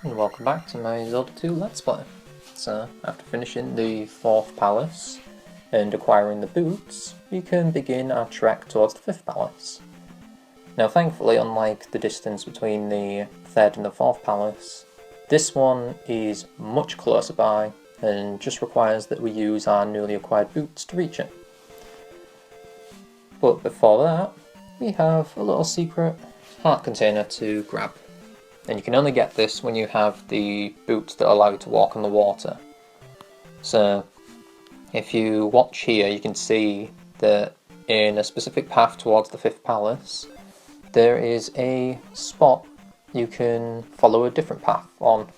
And welcome back to my Zelda 2 Let's Play. So, after finishing the 4th palace and acquiring the boots, we can begin our trek towards the 5th palace. Now thankfully, unlike the distance between the 3rd and the 4th palace, this one is much closer by and just requires that we use our newly acquired boots to reach it. But before that, we have a little secret heart container to grab. And you can only get this when you have the boots that allow you to walk on the water. So, if you watch here, you can see that in a specific path towards the 5th palace, there is a spot you can follow a different path on.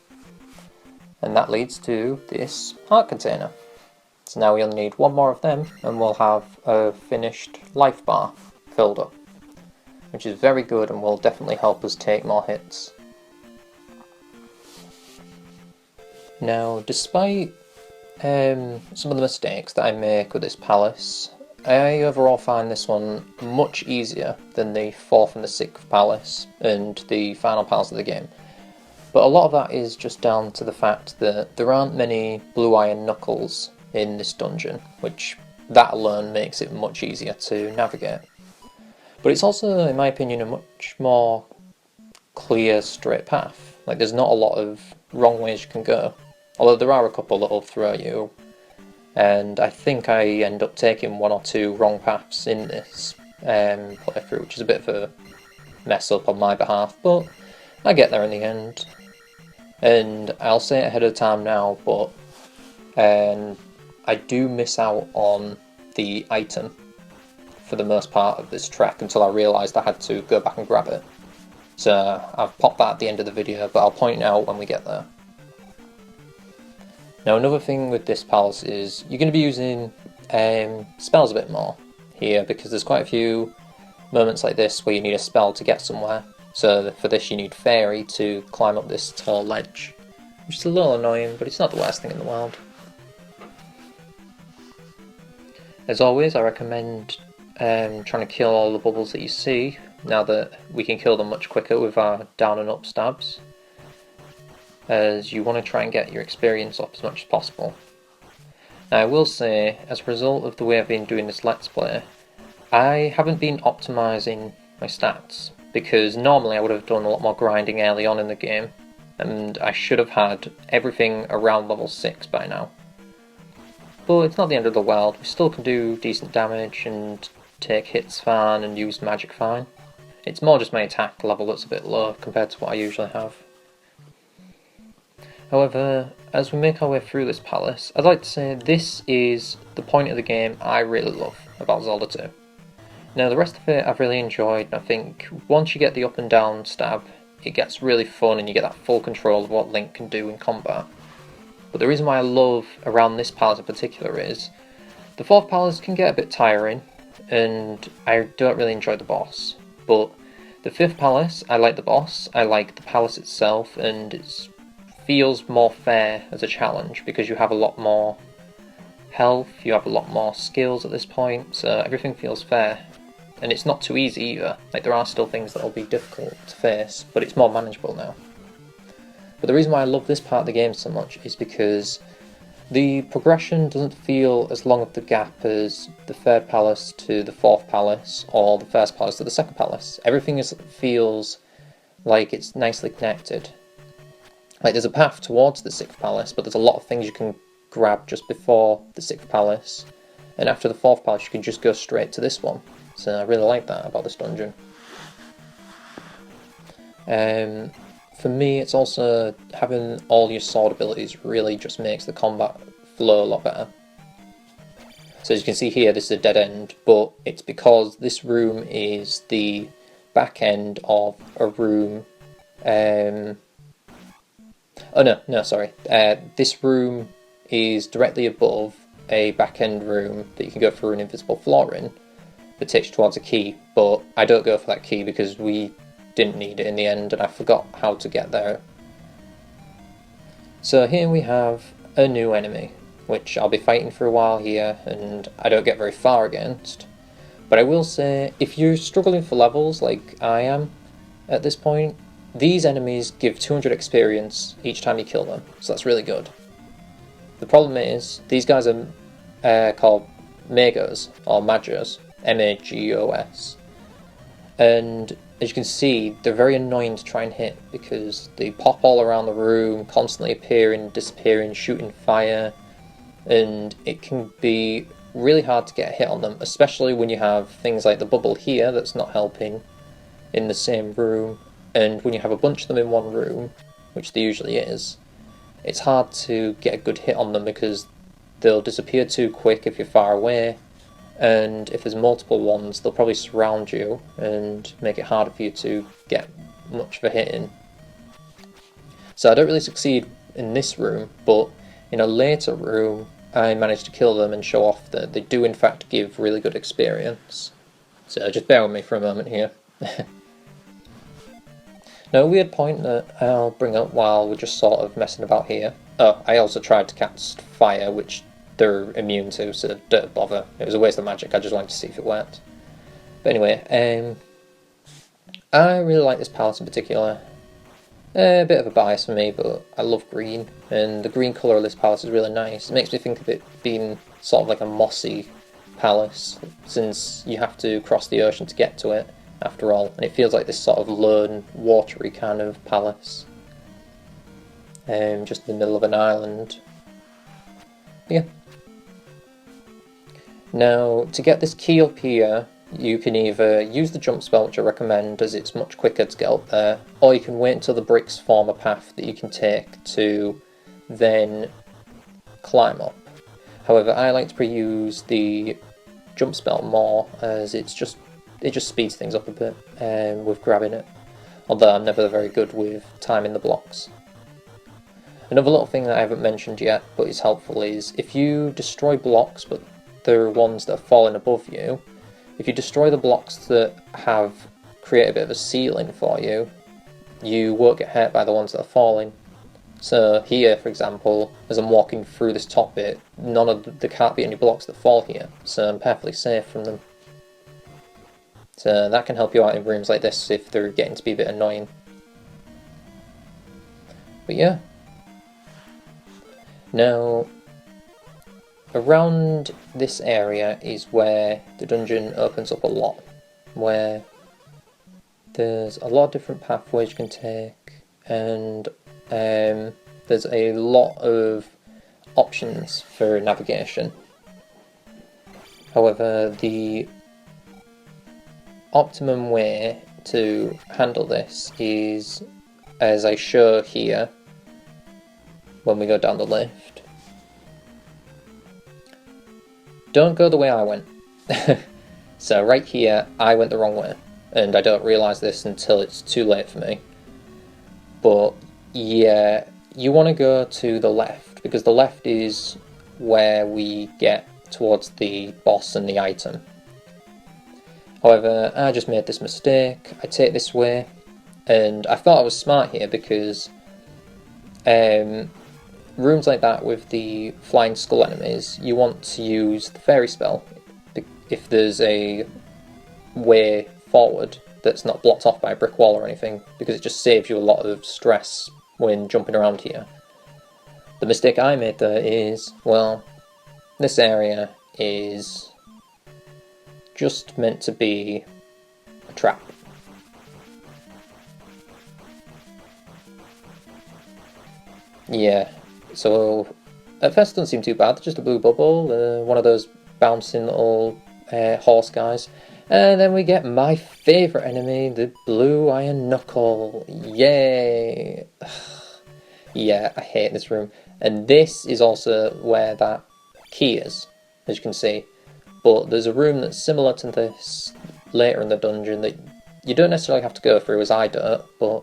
And that leads to this heart container. So now we only need one more of them, and we'll have a finished life bar filled up. Which is very good and will definitely help us take more hits. Now, despite some of the mistakes that I make with this palace, I overall find this one much easier than the 4th and the 6th palace and the final palace of the game. But a lot of that is just down to the fact that there aren't many blue iron knuckles in this dungeon, which that alone makes it much easier to navigate. But it's also, in my opinion, a much more clear, straight path. Like, there's not a lot of wrong ways you can go. Although there are a couple that'll throw you, and I think I end up taking one or two wrong paths in this playthrough, which is a bit of a mess up on my behalf, but I get there in the end. And I'll say it ahead of time now, but I do miss out on the item for the most part of this trek until I realised I had to go back and grab it. So I've popped that at the end of the video, but I'll point it out when we get there. Now another thing with this palace is you're going to be using spells a bit more here, because there's quite a few moments like this where you need a spell to get somewhere. So for this you need Fairy to climb up this tall ledge, which is a little annoying, but it's not the worst thing in the world. As always, I recommend trying to kill all the bubbles that you see, now that we can kill them much quicker with our down and up stabs, as you want to try and get your experience up as much as possible. Now I will say, as a result of the way I've been doing this Let's Play, I haven't been optimising my stats, because normally I would have done a lot more grinding early on in the game, and I should have had everything around level 6 by now. But it's not the end of the world, we still can do decent damage and take hits fine and use magic fine. It's more just my attack level that's a bit low compared to what I usually have. However, as we make our way through this palace, I'd like to say this is the point of the game I really love about Zelda 2. Now the rest of it I've really enjoyed, and I think once you get the up and down stab, it gets really fun and you get that full control of what Link can do in combat. But the reason why I love around this palace in particular is the 4th palace can get a bit tiring and I don't really enjoy the boss. But the 5th palace, I like the boss, I like the palace itself, and it feels more fair as a challenge because you have a lot more health, you have a lot more skills at this point, so everything feels fair. And it's not too easy either, like there are still things that will be difficult to face, but it's more manageable now. But the reason why I love this part of the game so much is because the progression doesn't feel as long of the gap as the 3rd palace to the 4th palace, or the 1st palace to the 2nd palace. Everything feels like it's nicely connected. Like there's a path towards the 6th palace, but there's a lot of things you can grab just before the 6th palace, and after the 4th palace you can just go straight to this one. So I really like that about this dungeon. For me, it's also having all your sword abilities really just makes the combat flow a lot better. So as you can see here, this is a dead end, but it's because this room is the back end of a room. This room is directly above a back end room that you can go through an invisible floor in that takes you towards a key, but I don't go for that key because we didn't need it in the end and I forgot how to get there. So here we have a new enemy, which I'll be fighting for a while here and I don't get very far against. But I will say, if you're struggling for levels like I am at this point, these enemies give 200 experience each time you kill them, so that's really good. The problem is, these guys are called Magos, or Magos, M-A-G-O-S, and as you can see, they're very annoying to try and hit because they pop all around the room, constantly appearing, disappearing, shooting fire, and it can be really hard to get a hit on them, especially when you have things like the bubble here that's not helping in the same room, and when you have a bunch of them in one room, which there usually is, it's hard to get a good hit on them because they'll disappear too quick if you're far away, and if there's multiple ones they'll probably surround you and make it harder for you to get much of a hit in. So I don't really succeed in this room, but in a later room I managed to kill them and show off that they do in fact give really good experience. So just bear with me for a moment here. Now, a weird point that I'll bring up while we're just sort of messing about here. Oh, I also tried to cast fire, which they're immune to, so don't bother. It was a waste of magic, I just wanted to see if it worked. But anyway, I really like this palette in particular. A bit of a bias for me, but I love green, and the green colour of this palette is really nice. It makes me think of it being sort of like a mossy palace, since you have to cross the ocean to get to it, after all, and it feels like this sort of lone, watery kind of palace. Just in the middle of an island. Yeah. Now, to get this key up here, you can either use the jump spell, which I recommend as it's much quicker to get up there, or you can wait until the bricks form a path that you can take to then climb up. However, I like to use the jump spell more, as it just speeds things up a bit with grabbing it, although I'm never very good with timing the blocks. Another little thing that I haven't mentioned yet, but is helpful, is if you destroy blocks, but they're ones that are falling above you, if you destroy the blocks that have created a bit of a ceiling for you, you won't get hurt by the ones that are falling. So here, for example, as I'm walking through this top bit, there can't be any blocks that fall here, so I'm perfectly safe from them. So that can help you out in rooms like this if they're getting to be a bit annoying. But yeah. Now, around this area is where the dungeon opens up a lot, where there's a lot of different pathways you can take, and there's a lot of options for navigation. However, the optimum way to handle this is, as I show here when we go down the lift. Don't go the way I went. So right here, I went the wrong way, and I don't realise this until it's too late for me. But yeah, you want to go to the left, because the left is where we get towards the boss and the item. However, I just made this mistake. I take this way, and I thought I was smart here because rooms like that with the flying skull enemies, you want to use the fairy spell if there's a way forward that's not blocked off by a brick wall or anything, because it just saves you a lot of stress when jumping around here. The mistake I made though is, well, this area is just meant to be a trap. Yeah, so at first it doesn't seem too bad, just a blue bubble, one of those bouncing little horse guys, and then we get my favourite enemy, the blue iron knuckle. Yay! Yeah, I hate this room, and this is also where that key is, as you can see. But there's a room that's similar to this later in the dungeon that you don't necessarily have to go through, as I don't, but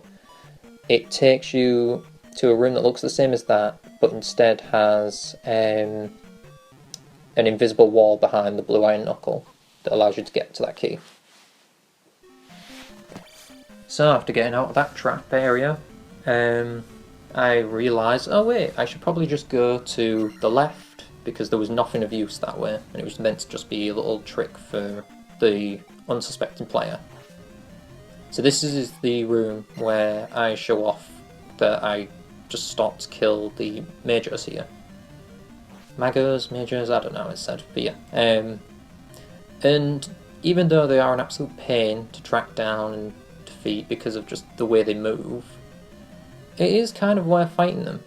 it takes you to a room that looks the same as that, but instead has an invisible wall behind the blue iron knuckle that allows you to get to that key. So after getting out of that trap area, I realised, oh wait, I should probably just go to the left, because there was nothing of use that way, and it was meant to just be a little trick for the unsuspecting player. So this is the room where I show off that I just stopped to kill the Magos here. Magos, Magos, I don't know what it said, but yeah. And even though they are an absolute pain to track down and defeat because of just the way they move, it is kind of worth fighting them.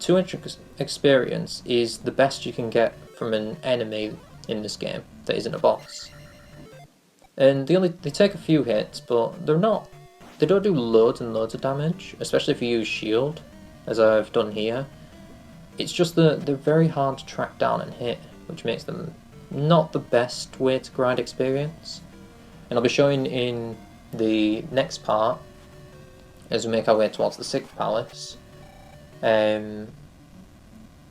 200 experience is the best you can get from an enemy in this game that isn't a boss. And they take a few hits, but they don't do loads and loads of damage, especially if you use shield, as I've done here. It's just that they're very hard to track down and hit, which makes them not the best way to grind experience. And I'll be showing in the next part, as we make our way towards the 6th palace,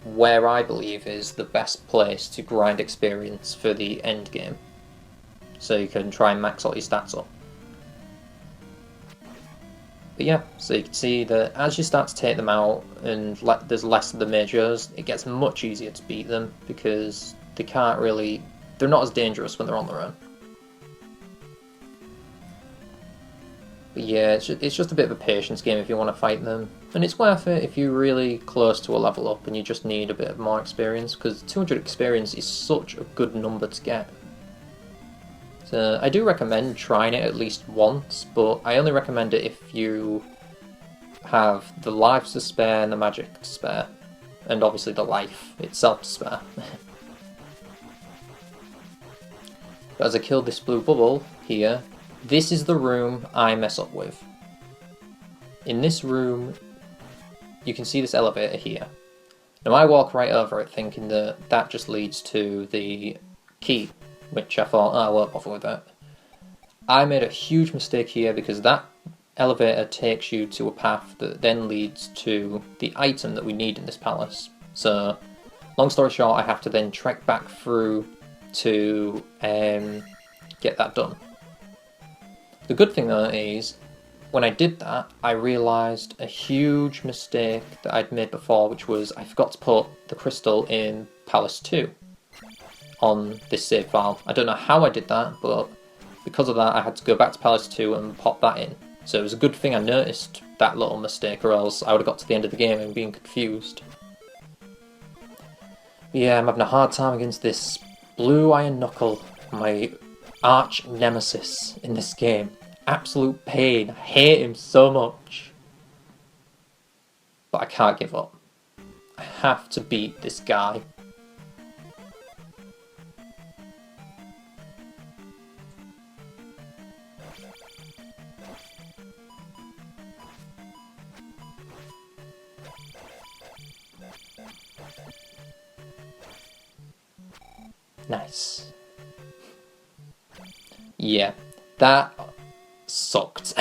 where I believe is the best place to grind experience for the end game. So you can try and max all your stats up. But yeah, so you can see that as you start to take them out and there's less of the Magos, it gets much easier to beat them because they're not as dangerous when they're on their own. But yeah, it's just a bit of a patience game if you want to fight them. And it's worth it if you're really close to a level up and you just need a bit of more experience, because 200 experience is such a good number to get. So I do recommend trying it at least once, but I only recommend it if you have the lives to spare and the magic to spare. And obviously the life itself to spare. But as I killed this blue bubble here, this is the room I mess up with. In this room, you can see this elevator here. Now I walk right over it thinking that just leads to the key, which I thought, oh, I won't bother with that. I made a huge mistake here because that elevator takes you to a path that then leads to the item that we need in this palace. So, long story short, I have to then trek back through to get that done. The good thing though is, when I did that, I realised a huge mistake that I'd made before, which was I forgot to put the crystal in Palace 2 on this save file. I don't know how I did that, but because of that I had to go back to Palace 2 and pop that in. So it was a good thing I noticed that little mistake, or else I would have got to the end of the game and been confused. But yeah, I'm having a hard time against this blue iron knuckle, my arch nemesis in this game. Absolute pain. I hate him so much. But I can't give up. I have to beat this guy. Nice. Yeah, that sucked.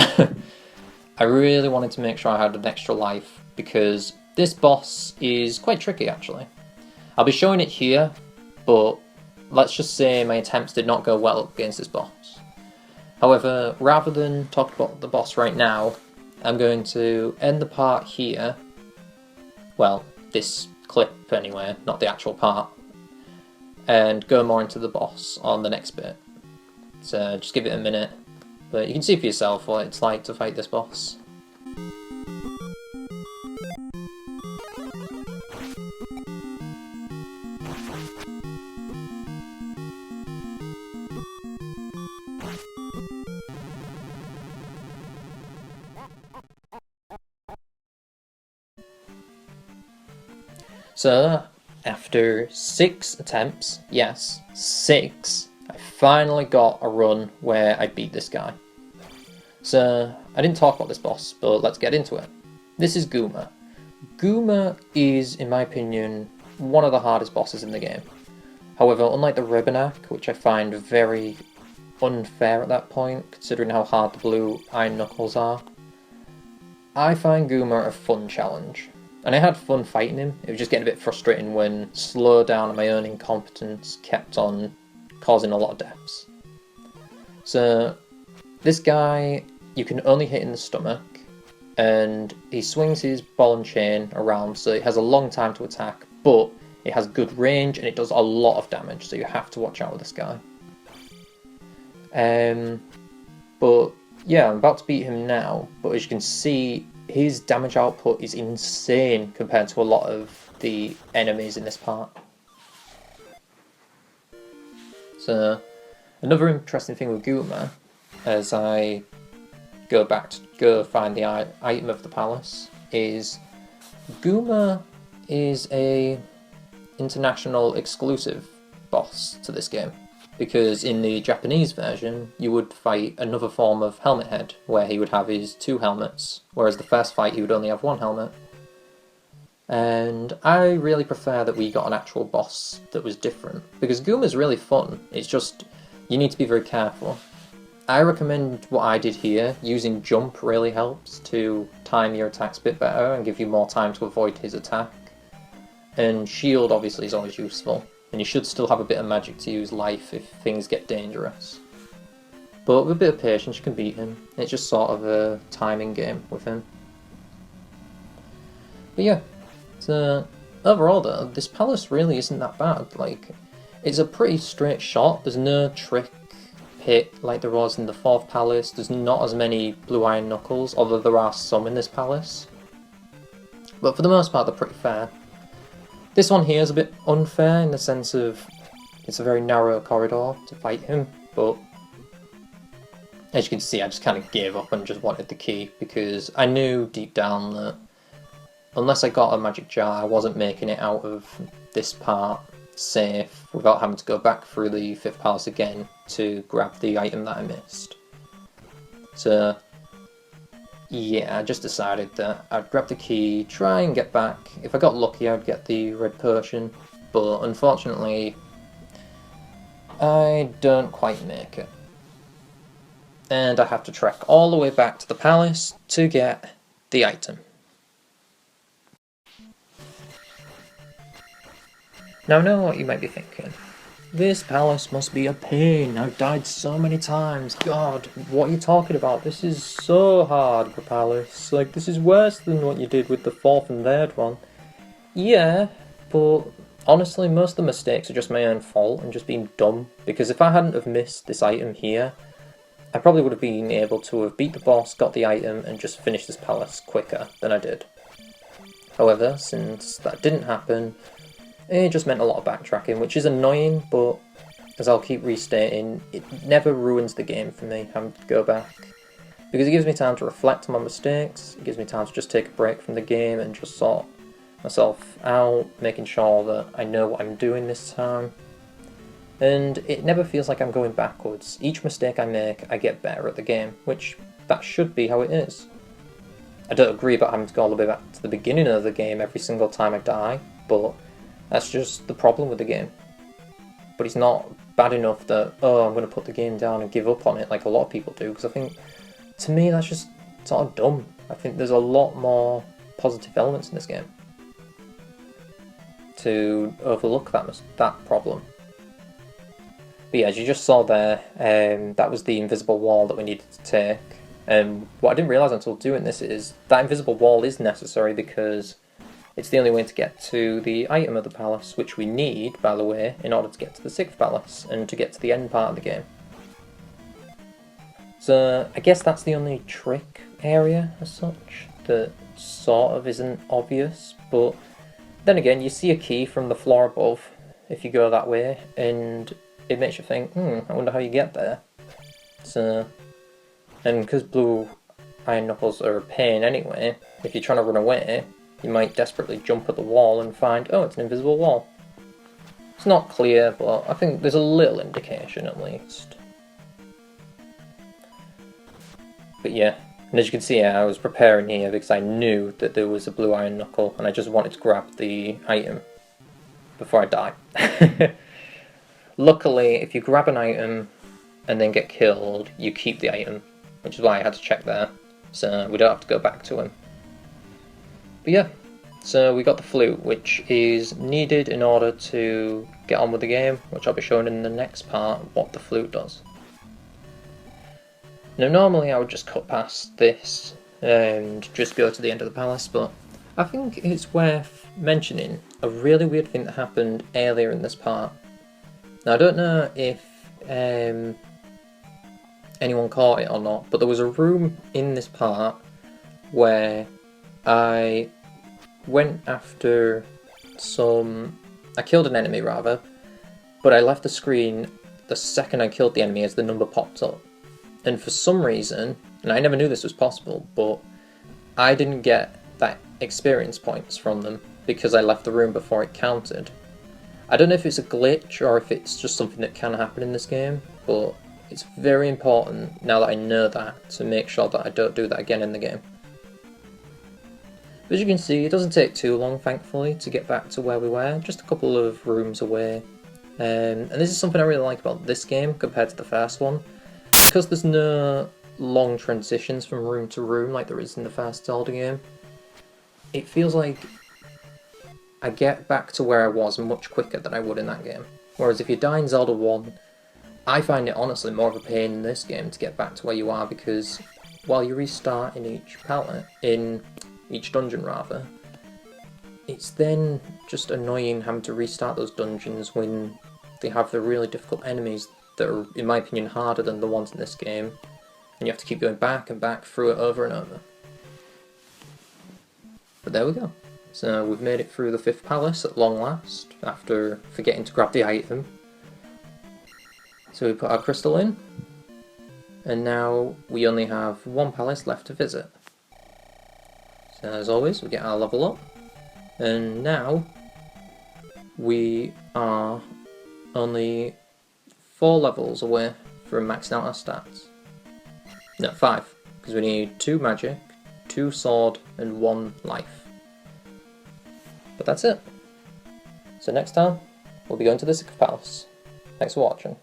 I really wanted to make sure I had an extra life because this boss is quite tricky actually. I'll be showing it here, but let's just say my attempts did not go well against this boss. However, rather than talk about the boss right now, I'm going to end the part here. Well, this clip anyway, not the actual part. And go more into the boss on the next bit. So just give it a minute. But you can see for yourself what it's like to fight this boss. So, after 6 attempts, yes, 6, I finally got a run where I beat this guy. So, I didn't talk about this boss, but let's get into it. This is Goomba. Goomba is, in my opinion, one of the hardest bosses in the game. However, unlike the Ribonak, which I find very unfair at that point, considering how hard the blue iron knuckles are, I find Goomba a fun challenge. And I had fun fighting him. It was just getting a bit frustrating when slowdown and my own incompetence kept on causing a lot of deaths. So, this guy, you can only hit in the stomach, and he swings his ball and chain around, so it has a long time to attack, but it has good range and it does a lot of damage, so you have to watch out with this guy. But yeah, I'm about to beat him now, but as you can see, his damage output is insane compared to a lot of the enemies in this part. So, another interesting thing with Guma, as I go back to go find the item of the palace, is Guma is a international exclusive boss to this game, because in the Japanese version you would fight another form of Helmet Head where he would have his 2 helmets, whereas the first fight he would only have 1 helmet. And I really prefer that we got an actual boss that was different, because Guma's really fun, it's just you need to be very careful. I recommend what I did here. Using jump really helps to time your attacks a bit better and give you more time to avoid his attack. And shield obviously is always useful, and you should still have a bit of magic to use life if things get dangerous. But with a bit of patience you can beat him. It's just sort of a timing game with him. But yeah, so overall though, this palace really isn't that bad. Like, it's a pretty straight shot, there's no trick hit like there was in the 4th palace, there's not as many blue iron knuckles, although there are some in this palace. But for the most part they're pretty fair. This one here is a bit unfair in the sense of it's a very narrow corridor to fight him, but as you can see I just kind of gave up and just wanted the key, because I knew deep down that unless I got a magic jar I wasn't making it out of this part safe without having to go back through the 5th palace again to grab the item that I missed. So yeah, I just decided that I'd grab the key, try and get back. If I got lucky I'd get the red potion, but unfortunately I don't quite make it. And I have to trek all the way back to the palace to get the item. Now I know what you might be thinking. This palace must be a pain, I've died so many times, god, what are you talking about? This is so hard, the palace, like this is worse than what you did with the 4th and 3rd one. Yeah, but honestly most of the mistakes are just my own fault and just being dumb, because if I hadn't have missed this item here, I probably would have been able to have beat the boss, got the item, and just finished this palace quicker than I did. However, since that didn't happen, it just meant a lot of backtracking, which is annoying, but as I'll keep restating, it never ruins the game for me having to go back. Because it gives me time to reflect on my mistakes, it gives me time to just take a break from the game and just sort myself out, making sure that I know what I'm doing this time. And it never feels like I'm going backwards. Each mistake I make, I get better at the game, which that should be how it is. I don't agree about having to go all the way back to the beginning of the game every single time I die, but that's just the problem with the game. But it's not bad enough that, oh, I'm going to put the game down and give up on it like a lot of people do, because I think, to me, that's just sort of dumb. I think there's a lot more positive elements in this game to overlook that problem. But yeah, as you just saw there, that was the invisible wall that we needed to take. And what I didn't realise until doing this is that invisible wall is necessary because it's the only way to get to the item of the palace, which we need, by the way, in order to get to the 6th palace and to get to the end part of the game. So I guess that's the only trick area as such that sort of isn't obvious, but then again you see a key from the floor above if you go that way and it makes you think, I wonder how you get there. So, and because blue iron knuckles are a pain anyway, if you're trying to run away, you might desperately jump at the wall and find, oh, it's an invisible wall. It's not clear, but I think there's a little indication at least. But yeah, and as you can see, I was preparing here because I knew that there was a blue iron knuckle and I just wanted to grab the item before I die. Luckily, if you grab an item and then get killed, you keep the item, which is why I had to check there, so we don't have to go back to him. But yeah, so we got the flute, which is needed in order to get on with the game, which I'll be showing in the next part what the flute does. Now normally I would just cut past this and just go to the end of the palace, but I think it's worth mentioning a really weird thing that happened earlier in this part. Now I don't know if anyone caught it or not, but there was a room in this part where I went after I killed an enemy rather, but I left the screen the second I killed the enemy as the number popped up. And for some reason, and I never knew this was possible, but I didn't get that experience points from them because I left the room before it counted. I don't know if it's a glitch or if it's just something that can happen in this game, but it's very important now that I know that to make sure that I don't do that again in the game. As you can see, it doesn't take too long, thankfully, to get back to where we were, just a couple of rooms away. And this is something I really like about this game compared to the first one. Because there's no long transitions from room to room like there is in the first Zelda game, it feels like I get back to where I was much quicker than I would in that game. Whereas if you die in Zelda 1, I find it honestly more of a pain in this game to get back to where you are, because while you restart in each dungeon rather, it's then just annoying having to restart those dungeons when they have the really difficult enemies that are, in my opinion, harder than the ones in this game, and you have to keep going back and back through it over and over. But there we go. So we've made it through the 5th palace at long last, after forgetting to grab the item. So we put our crystal in, and now we only have 1 palace left to visit. So as always, we get our level up, and now we are only 4 levels away from maxing out our stats. No, 5, because we need 2 magic, 2 sword, and 1 life. But that's it. So next time, we'll be going to the 6th palace. Thanks for watching.